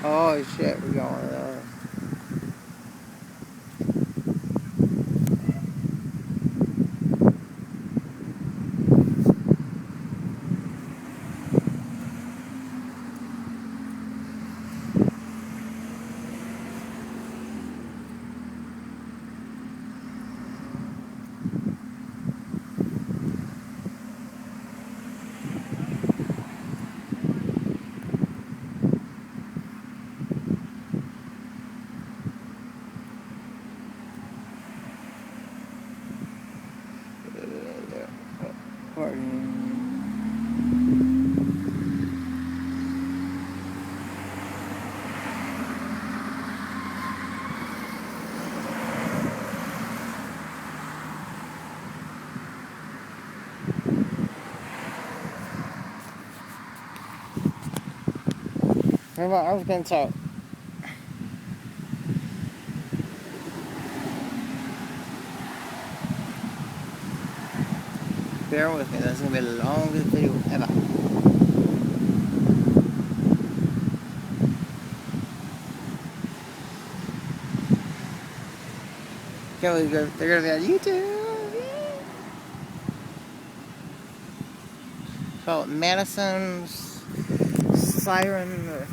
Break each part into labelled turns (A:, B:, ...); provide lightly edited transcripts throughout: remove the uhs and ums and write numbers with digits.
A: Oh shit, we got one of those. Partying. I was gonna talk. Bear with me, that's gonna be the longest video ever. They're gonna be on YouTube. Yeah. Called Madison's Siren or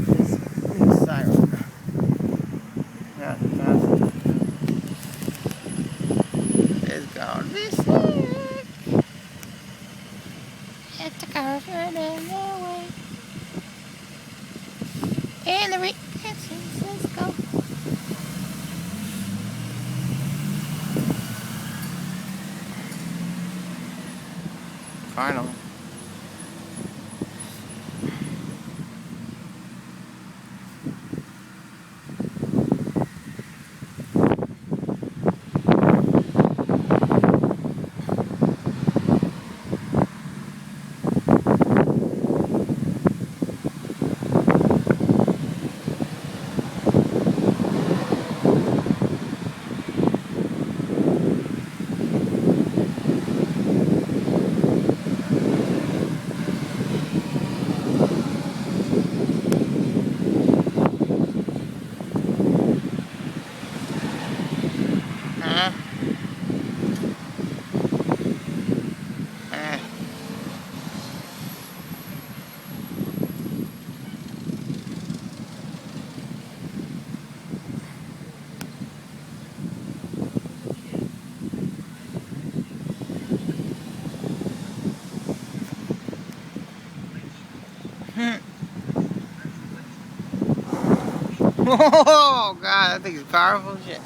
A: Siren. Yeah, it's gonna be sick. It's a car running away. And the reactions, let's go. Final. Uh, uh. Oh god, that thing is powerful shit.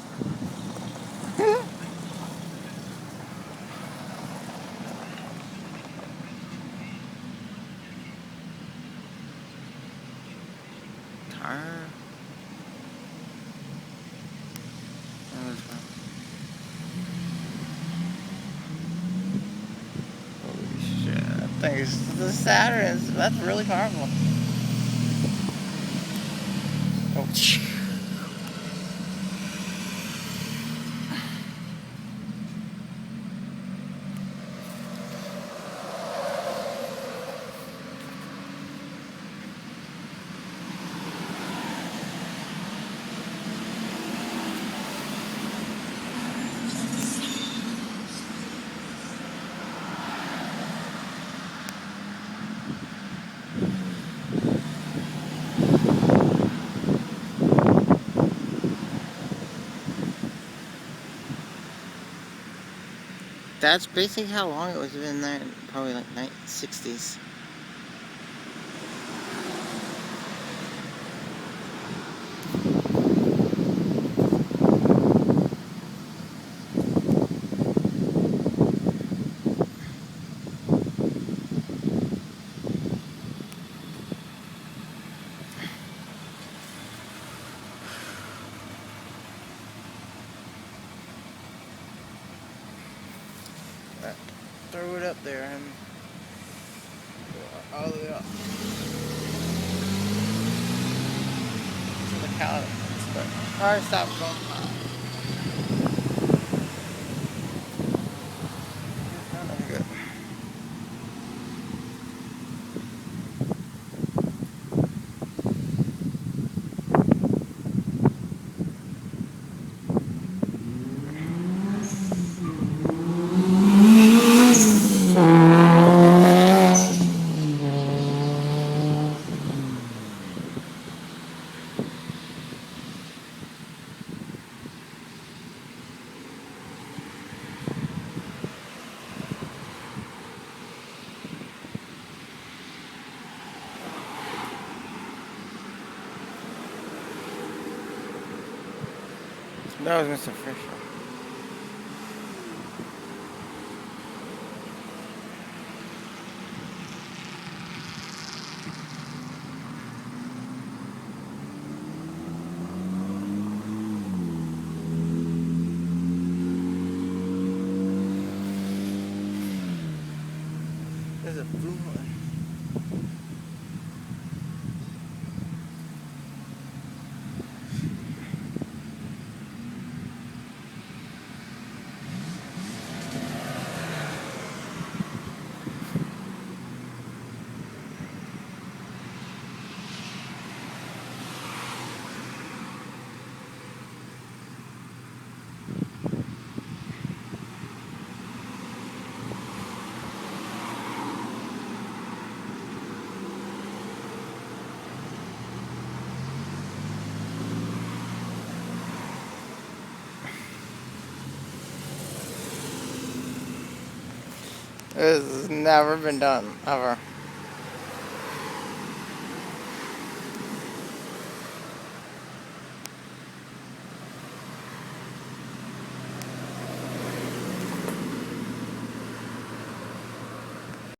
A: Tire. Holy shit, that thing is the Saturn. That's really powerful. Oh, that's basically how long it was in there. Probably like 1960s. Throw it up there and all the way up to the car. Car stops going by. Good. That was Mr. Fisher. There's a blue one. This has never been done, ever.